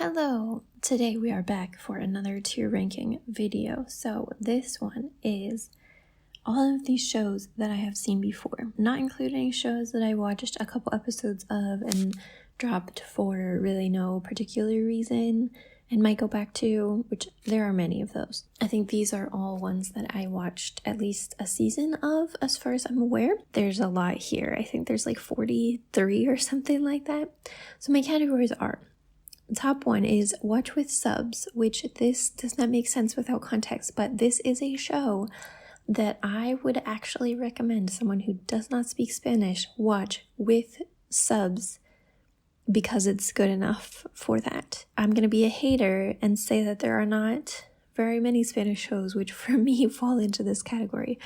Hello! Today we are back for another tier ranking video. So this one is all of these shows that I have seen before, not including shows that I watched a couple episodes of and dropped for really no particular reason and might go back to, which there are many of those. I think these are all ones that I watched at least a season of, as far as I'm aware. There's a lot here. I think there's like 43 or something like that. So my categories are: top one is watch with subs, which this does not make sense without context, but this is a show that I would actually recommend someone who does not speak Spanish watch with subs because it's good enough for that. I'm going to be a hater and say that there are not very many Spanish shows which for me fall into this category.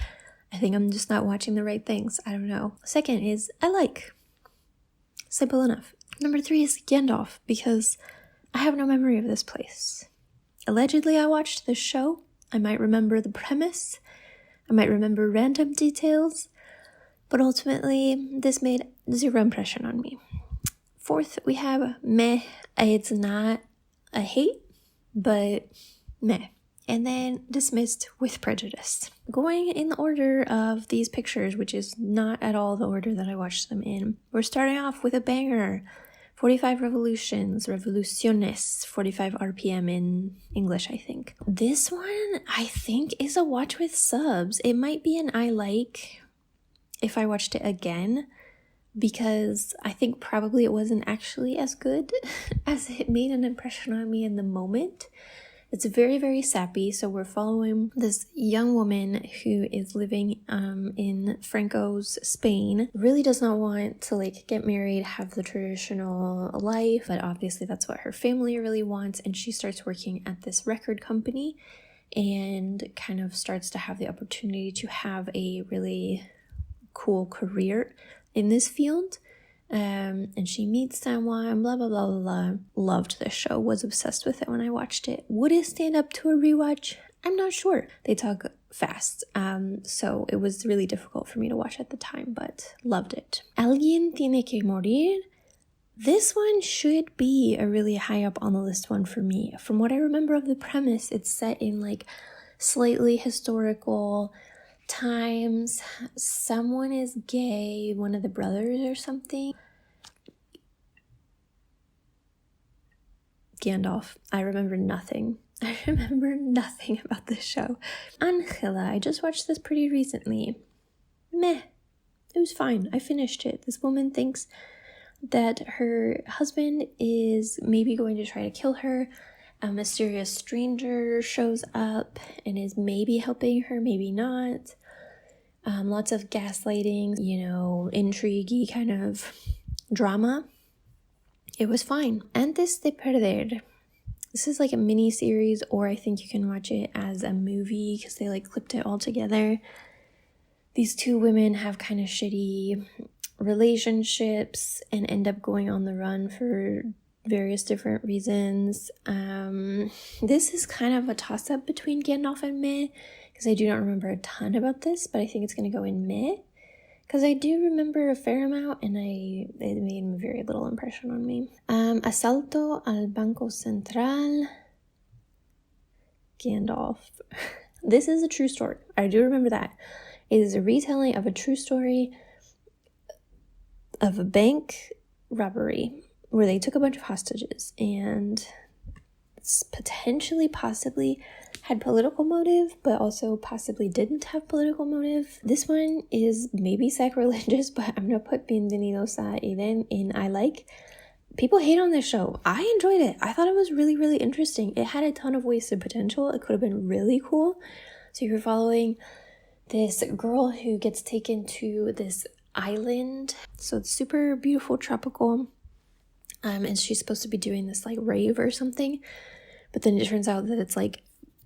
I think I'm just not watching the right things. I don't know. Second is I like. Simple enough. Number 3 is Gandalf, because I have no memory of this place. Allegedly, I watched this show. I might remember the premise. I might remember random details. But ultimately, this made zero impression on me. Fourth, we have meh. It's not a hate, but meh. And then dismissed with prejudice. Going in the order of these pictures, which is not at all the order that I watched them in, we're starting off with a banger. 45 revoluciones, 45 RPM in English, I think. This one, I think, is a watch with subs. It might be an I like if I watched it again, because I think probably it wasn't actually as good as it made an impression on me in the moment. It's very, very sappy. So we're following this young woman who is living in Franco's Spain. Really does not want to get married, have the traditional life, but obviously that's what her family really wants. And she starts working at this record company and kind of starts to have the opportunity to have a really cool career in this field. And she meets someone, blah, blah, blah, blah, blah. Loved this show, was obsessed with it when I watched it. Would it stand up to a rewatch? I'm not sure. They talk fast, so it was really difficult for me to watch at the time, but loved it. Alguien tiene que morir. This one should be a really high up on the list one for me. From what I remember of the premise, it's set in slightly historical times. Someone is gay, one of the brothers or something. Gandalf. I remember nothing. I remember nothing about this show. Angela. I just watched this pretty recently. Meh. It was fine. I finished it. This woman thinks that her husband is maybe going to try to kill her. A mysterious stranger shows up and is maybe helping her, maybe not. Lots of gaslighting, intrigue-y kind of drama. It was fine. Antes de perder. This is like a mini series, or I think you can watch it as a movie because they clipped it all together. These two women have kind of shitty relationships and end up going on the run for various different reasons. This is kind of a toss-up between Gandalf and meh, because I do not remember a ton about this, but I think it's going to go in meh, because I do remember a fair amount, and it made a very little impression on me. Asalto al banco central. Gandalf. This is a true story. I do remember that. It is a retelling of a true story of a bank robbery where they took a bunch of hostages and possibly had political motive, but also possibly didn't have political motive. This one is maybe sacrilegious, but I'm gonna put bienvenidos in I like. People hate on this show. I enjoyed it. I thought it was really, really interesting. It had a ton of wasted potential. It could have been really cool. So you're following this girl who gets taken to this island. So it's super beautiful, tropical. And she's supposed to be doing this rave or something. But then it turns out that it's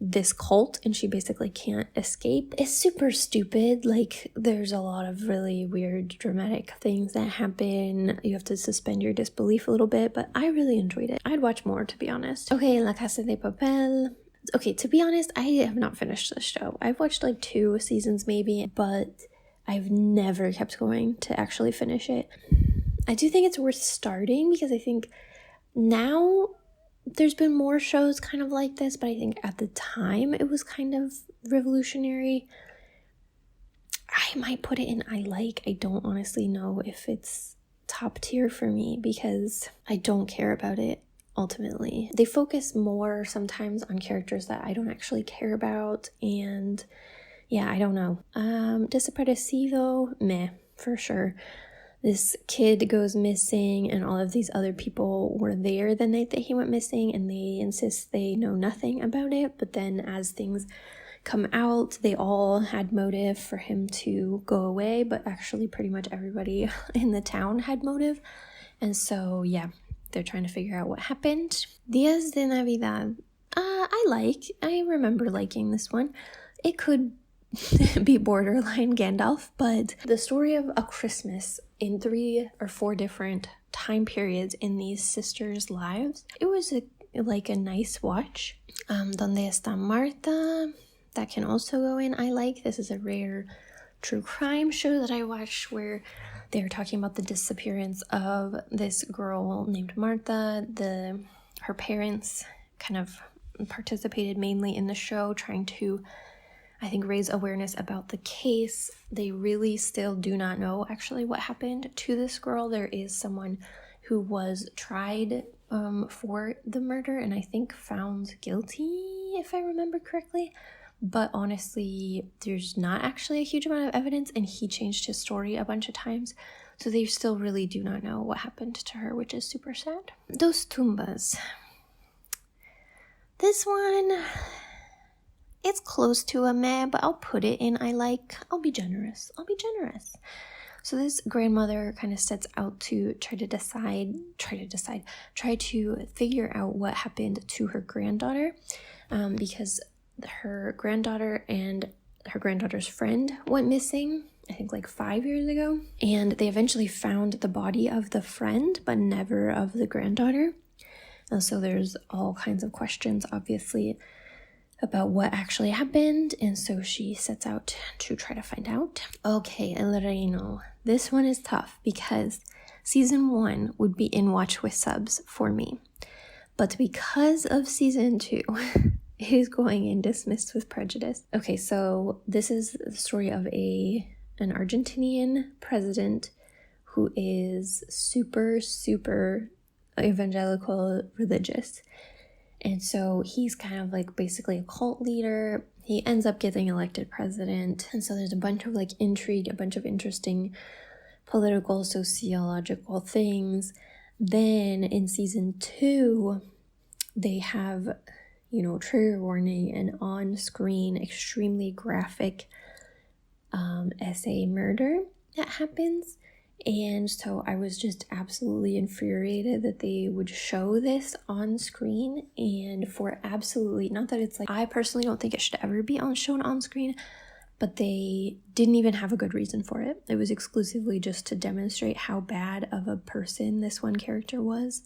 this cult and she basically can't escape. It's super stupid. There's a lot of really weird dramatic things that happen. You have to suspend your disbelief a little bit, but I really enjoyed it. I'd watch more, to be honest. Okay, La Casa de Papel. Okay, to be honest, I have not finished this show. I've watched 2 seasons maybe, but I've never kept going to actually finish it. I do think it's worth starting because I think now there's been more shows kind of like this, but I think at the time it was kind of revolutionary. I might put it in I like. I don't honestly know if it's top tier for me because I don't care about it ultimately. They focus more sometimes on characters that I don't actually care about, and yeah, I don't know. Desaparecido, meh, for sure. This kid goes missing and all of these other people were there the night that he went missing and they insist they know nothing about it, but then as things come out, they all had motive for him to go away, but actually pretty much everybody in the town had motive. And so, yeah, they're trying to figure out what happened. Días de Navidad. I remember liking this one. It could be borderline Gandalf, but the story of a Christmas in 3 or 4 different time periods in these sisters' lives, it was a nice watch. Donde, está, Marta. That can also go in I like. This is a rare true crime show that I watched where they're talking about the disappearance of this girl named Marta. Her parents kind of participated mainly in the show, trying to, I think, raise awareness about the case. They really still do not know actually what happened to this girl. There is someone who was tried for the murder and I think found guilty, if I remember correctly. But honestly, there's not actually a huge amount of evidence, and he changed his story a bunch of times. So they still really do not know what happened to her, which is super sad. Dos tumbas. This one, it's close to a meh, but I'll put it in I like. I'll be generous. So this grandmother kind of sets out to try to figure out what happened to her granddaughter, because her granddaughter and her granddaughter's friend went missing, I think 5 years ago, and they eventually found the body of the friend but never of the granddaughter. And so there's all kinds of questions obviously about what actually happened, and so she sets out to try to find out. Okay, El Reino. This one is tough because season 1 would be in watch with subs for me, but because of season 2 it is going in dismissed with prejudice. Okay, so this is the story of an Argentinian president who is super evangelical religious. And so he's kind of basically a cult leader. He ends up getting elected president. And so there's a bunch of intrigue, a bunch of interesting political, sociological things. Then in season 2, they have, trigger warning and on-screen extremely graphic essay murder that happens. And so I was just absolutely infuriated that they would show this on screen, and for absolutely, not that it's I personally don't think it should ever be shown on screen, but they didn't even have a good reason for it. It was exclusively just to demonstrate how bad of a person this one character was,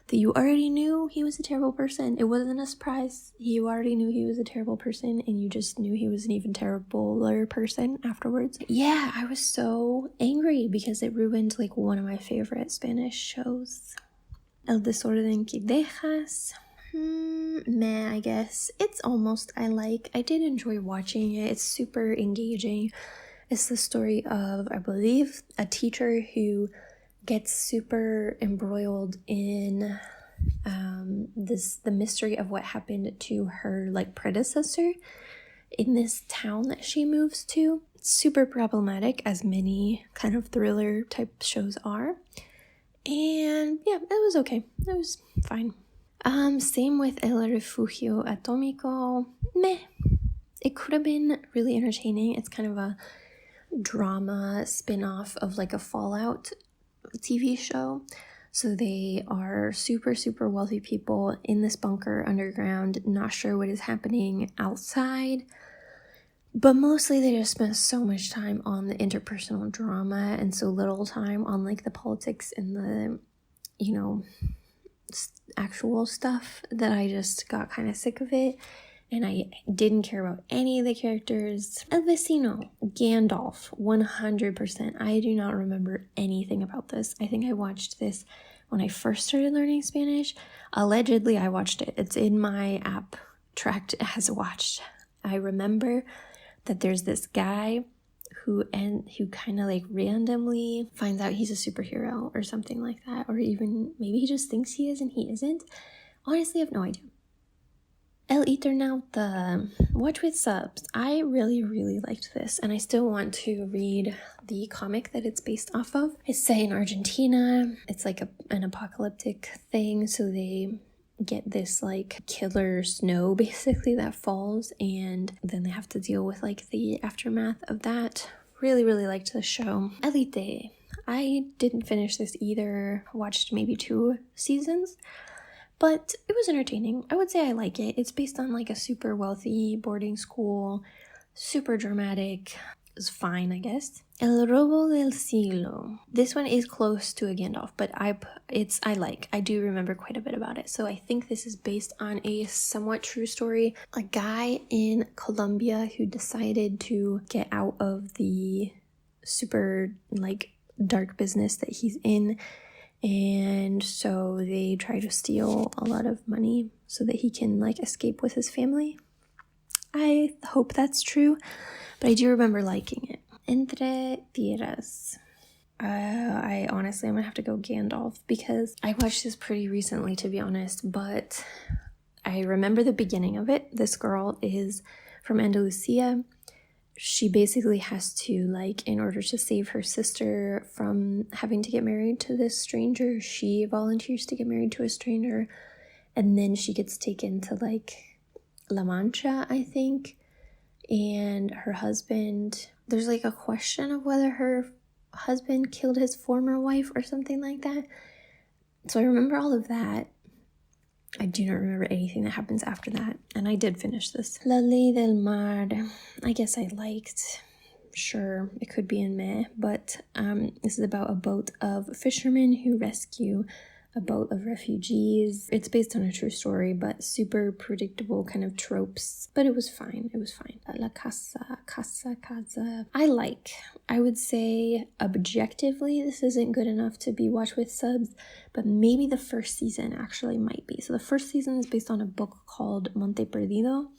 that you already knew he was a terrible person. It wasn't a surprise. You already knew he was a terrible person, and you just knew he was an even terribler person afterwards. Yeah, I was so angry because it ruined one of my favorite Spanish shows. El desorden que dejas. Meh, I guess. It's almost I like. I did enjoy watching it. It's super engaging. It's the story of, I believe, a teacher who gets super embroiled in the mystery of what happened to her predecessor in this town that she moves to. It's super problematic, as many kind of thriller type shows are. And yeah, it was okay. It was fine. Same with El Refugio Atómico. Meh. It could have been really entertaining. It's kind of a drama spin-off of a Fallout TV show. So they are super wealthy people in this bunker underground, not sure what is happening outside, but mostly they just spent so much time on the interpersonal drama and so little time on the politics and the actual stuff that I just got kind of sick of it, and I didn't care about any of the characters. El vecino, Gandalf, 100%. I do not remember anything about this. I think I watched this when I first started learning Spanish. Allegedly, I watched it. It's in my app tracked as watched. I remember that there's this guy who kind of like randomly finds out he's a superhero or something like that, or even maybe he just thinks he is and he isn't. Honestly, I have no idea. El Eternauta, watch with subs. I really, really liked this, and I still want to read the comic that it's based off of. It's set in Argentina. It's like an apocalyptic thing, so they get this like killer snow basically that falls, and then they have to deal with like the aftermath of that. Really, really liked the show. Élite. I didn't finish this either. Watched maybe 2 seasons, but it was entertaining. I would say I like it. It's based on like a super wealthy boarding school, super dramatic. It's fine, I guess. El robo del siglo. This one is close to a Gandalf, but I do remember quite a bit about it. So I think this is based on a somewhat true story. A guy in Colombia who decided to get out of the super like dark business that he's in. And so they try to steal a lot of money so that he can like escape with his family. I hope that's true, but I do remember liking it. Entre, tierras. I honestly, I'm gonna have to go Gandalf because I watched this pretty recently, to be honest, but I remember the beginning of it. This girl is from Andalusia. She basically has to, like, in order to save her sister from having to get married to this stranger, she volunteers to get married to a stranger, and then she gets taken to, like, La Mancha, I think, and her husband, there's, like, a question of whether her husband killed his former wife or something like that. So I remember all of that. I do not remember anything that happens after that. And I did finish this. La Ley del Mar. I guess I liked. Sure, it could be in meh. But this is about a boat of fishermen who rescue a boat of refugees. It's based on a true story, but super predictable kind of tropes. But it was fine. It was fine. La casa. I would say objectively this isn't good enough to be watched with subs, but maybe the first season actually might be. So the first season is based on a book called Monte Perdido,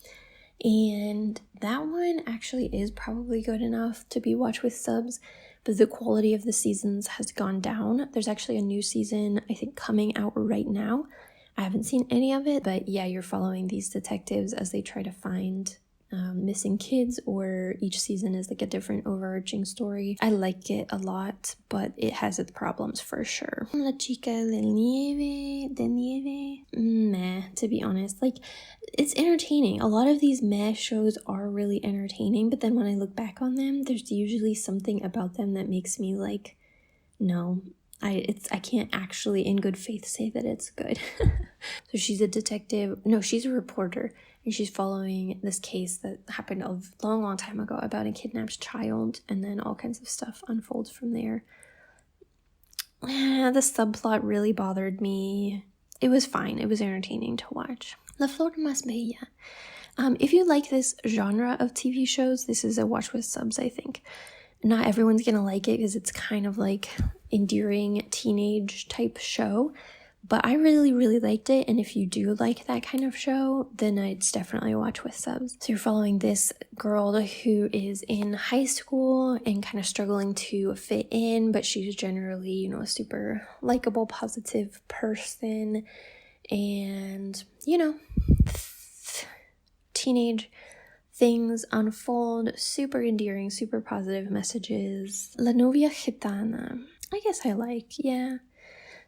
and that one actually is probably good enough to be watched with subs, but the quality of the seasons has gone down. There's actually a new season, I think, coming out right now. I haven't seen any of it, but yeah, you're following these detectives as they try to find missing kids, or each season is like a different overarching story. I like it a lot, but it has its problems for sure. La chica de nieve, meh, to be honest. Like, it's entertaining. A lot of these meh shows are really entertaining, but then when I look back on them, there's usually something about them that makes me like, no, I can't actually in good faith say that it's good. So she's a detective. No, she's a reporter, and she's following this case that happened a long time ago about a kidnapped child, and then all kinds of stuff unfolds from there. The subplot really bothered me. It was fine. It was entertaining to watch. La Flor Más Bella. If you like this genre of TV shows, this is a watch with subs, I think. Not everyone's gonna like it because it's kind of like endearing teenage type show, but I really, really liked it. And if you do like that kind of show, then it's definitely a watch with subs. So you're following this girl who is in high school and kind of struggling to fit in, but she's generally, you know, a super likable, positive person. And, you know, teenage things unfold, super endearing, super positive messages. La Novia Gitana. I guess I like, yeah.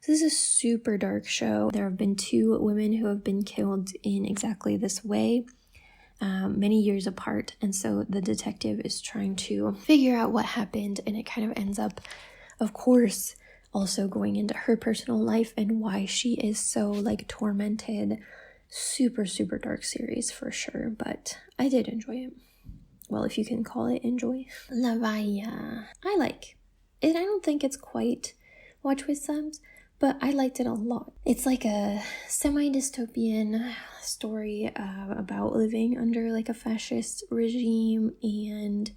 So this is a super dark show. There have been 2 women who have been killed in exactly this way, many years apart. And so the detective is trying to figure out what happened, and it kind of ends up, of course, also going into her personal life and why she is so like tormented. Super dark series for sure, but I did enjoy it. Well, if you can call it enjoy. La Valla. I like it. I don't think it's quite watch with subs, but I liked it a lot. It's like a semi-dystopian story about living under like a fascist regime, and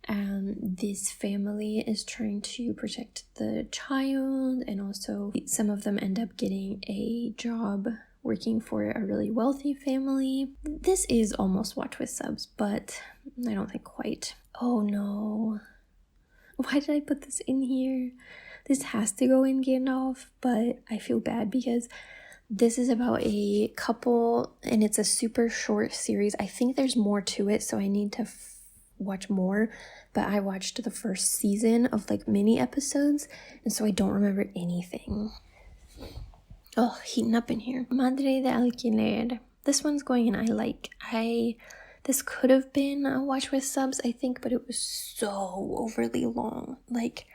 This family is trying to protect the child, and also some of them end up getting a job working for a really wealthy family. This is almost watch with subs, but I don't think quite. Oh no. Why did I put this in here? This has to go in Gandalf, but I feel bad because this is about a couple and it's a super short series. I think there's more to it, so I need to watch more, but I watched the first season of like mini episodes, and so I don't remember anything. Oh, heating up in here. Madre de alquiler. This one's going in I like. This could have been a watch with subs, I think, but it was so overly long. Like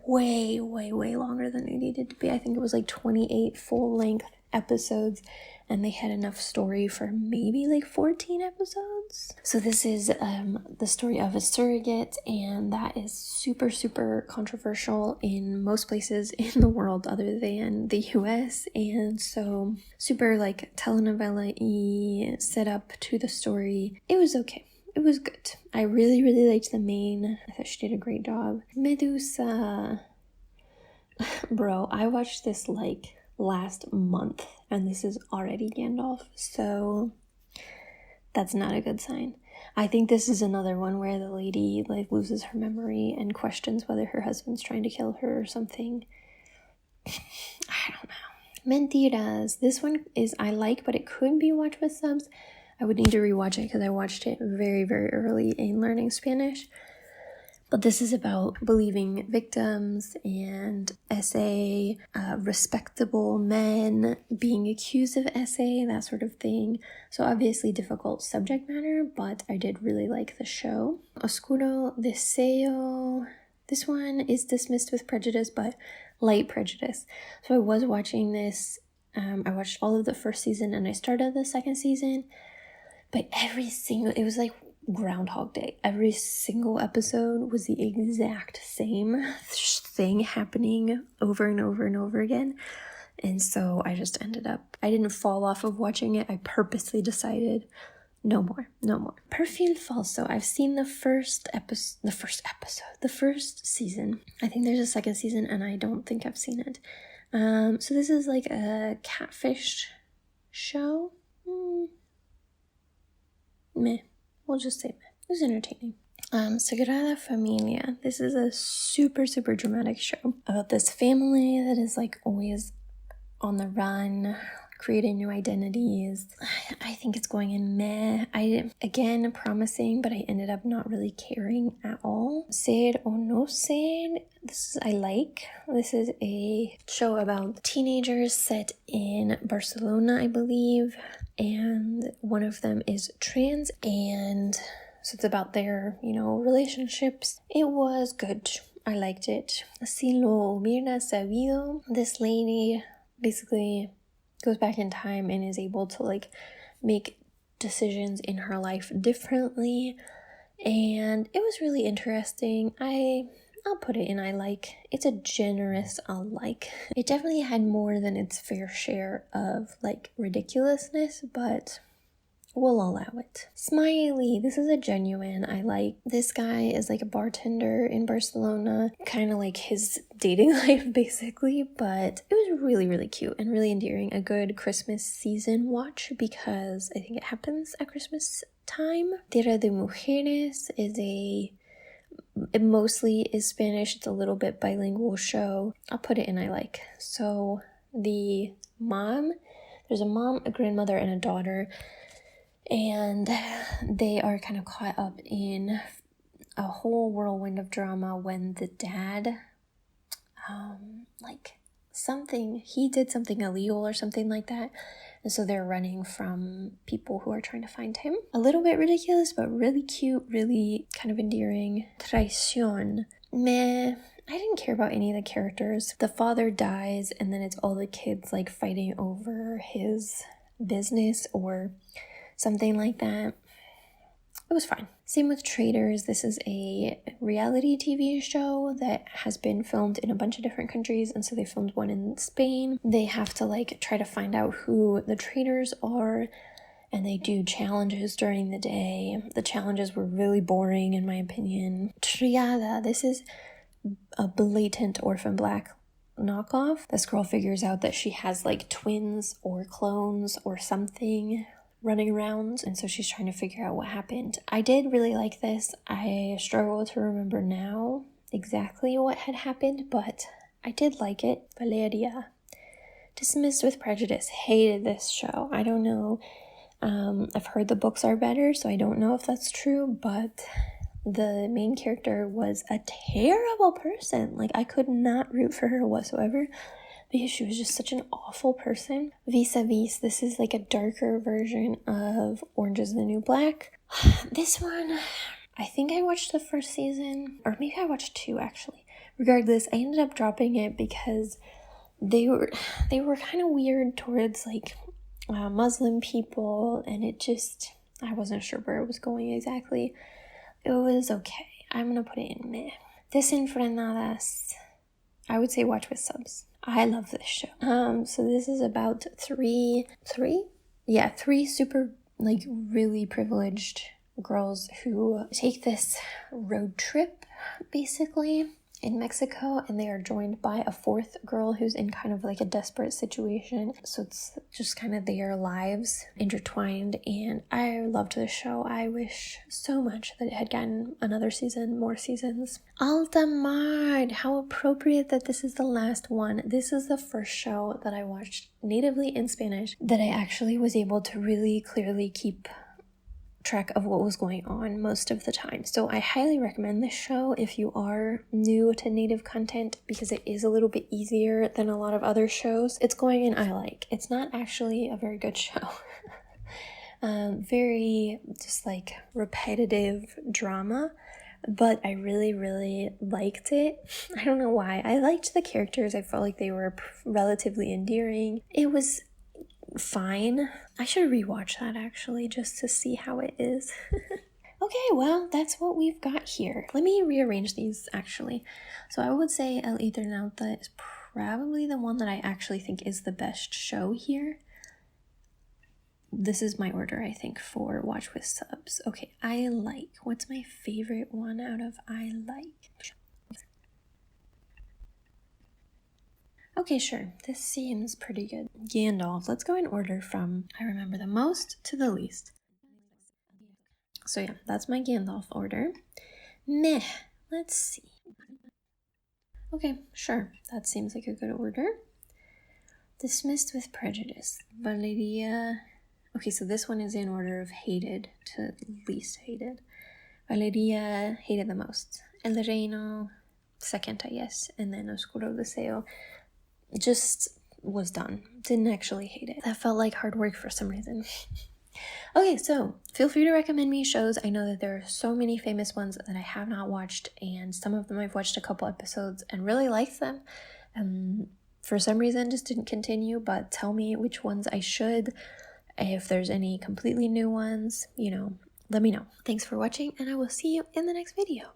way longer than it needed to be. I think it was like 28 full-length episodes, and they had enough story for maybe like 14 episodes. So this is the story of a surrogate, and that is super controversial in most places in the world other than the US, and so super like telenovela-y set up to the story. It was okay. It was good. I really liked the main. I thought she did a great job. Medusa. Bro, I watched this like last month, and this is already Gandalf, so that's not a good sign. I think this is another one where the lady like loses her memory and questions whether her husband's trying to kill her or something. I don't know. Mentiras. This one is I like, but it could be watch with subs. I would need to rewatch it because I watched it very early in learning Spanish. But this is about believing victims and SA, respectable men being accused of SA, that sort of thing. So obviously difficult subject matter, but I did really like the show. Oscuro Deseo. This one is dismissed with prejudice, but light prejudice. So I was watching this. I watched all of the first season, and I started the second season. But it was like Groundhog Day. Every single episode was the exact same thing happening over and over again. And so I just I didn't fall off of watching it. I purposely decided no more. Perfil falso. I've seen the first season. I think there's a second season, and I don't think I've seen it. So this is like a catfish show. Meh. We'll just say meh. It was entertaining. Sagrada Familia. This is a super dramatic show about this family that is like always on the run, creating new identities. I think it's going in meh. Again, promising, but I ended up not really caring at all. Ser o no ser. I like. This is a show about teenagers set in Barcelona, I believe. And one of them is trans, and so it's about their, relationships. It was good. I liked it. Si lo hubiera sabido. This lady basically goes back in time and is able to like make decisions in her life differently, and it was really interesting. I'll put it in I like. It's a generous I'll like. It definitely had more than its fair share of like ridiculousness, but we'll allow it. Smiley. This is a genuine I like. This guy is like a bartender in Barcelona, kind of like his dating life basically, but it was really cute and really endearing. A good Christmas season watch because I think it happens at Christmas time. Tierra de Mujeres it mostly is Spanish. It's a little bit bilingual show. I'll put it in I like. So there's a mom, a grandmother, and a daughter, and they are kind of caught up in a whole whirlwind of drama when the dad, he did something illegal or something like that. And so they're running from people who are trying to find him. A little bit ridiculous, but really cute, really kind of endearing. Traición. Meh. I didn't care about any of the characters. The father dies, and then it's all the kids like fighting over his business or something like that. It was fine. Same with Traitors. This is a reality TV show that has been filmed in a bunch of different countries, and so they filmed one in Spain. They have to like try to find out who the traitors are, and they do challenges during the day. The challenges were really boring in my opinion. Triada, this is a blatant Orphan Black knockoff. This girl figures out that she has like twins or clones or something running around, and so she's trying to figure out what happened. I did really like this. I struggle to remember now exactly what had happened, but I did like it. Valeria. Dismissed with Prejudice. Hated this show. I don't know. I've heard the books are better, so I don't know if that's true, but the main character was a terrible person. Like, I could not root for her whatsoever because she was just such an awful person. Vis-a-vis, this is like a darker version of Orange is the New Black. This one, I think I watched the first season, or maybe I watched 2 actually. Regardless, I ended up dropping it because they were kind of weird towards like Muslim people, and it just, I wasn't sure where it was going exactly. It was okay. I'm gonna put it in meh. Desenfrenadas, I would say watch with subs. I love this show. So this is about three super like really privileged girls who take this road trip basically in Mexico, and they are joined by a 4th girl who's in kind of like a desperate situation. So it's just kind of their lives intertwined, and I loved this show. I wish so much that it had gotten another season, more seasons. Alta Mar, how appropriate that this is the last one. This is the first show that I watched natively in Spanish that I actually was able to really clearly keep track of what was going on most of the time. So I highly recommend this show if you are new to native content, because it is a little bit easier than a lot of other shows. It's going in I like. It's not actually a very good show. Very just like repetitive drama, but I really, really liked it. I don't know why. I liked the characters. I felt like they were relatively endearing. It was fine. I should rewatch that actually just to see how it is. Okay, well, that's what we've got here. Let me rearrange these actually. So I would say El Eternauta is probably the one that I actually think is the best show here. This is my order, I think, for watch with subs. Okay, I like. What's my favorite one out of I like? Okay, sure. This seems pretty good. Gandalf. Let's go in order from I remember the most to the least. So yeah, that's my Gandalf order. Meh. Let's see. Okay, sure. That seems like a good order. Dismissed with Prejudice. Valeria. Okay, so this one is in order of hated to least hated. Valeria hated the most. El Reino, second, I guess. And then Oscuro Deseo just was done. Didn't actually hate it. That felt like hard work for some reason. Okay, so feel free to recommend me shows. I know that there are so many famous ones that I have not watched, and some of them I've watched a couple episodes and really liked them. For some reason just didn't continue, but tell me which ones I should. If there's any completely new ones, let me know. Thanks for watching, and I will see you in the next video.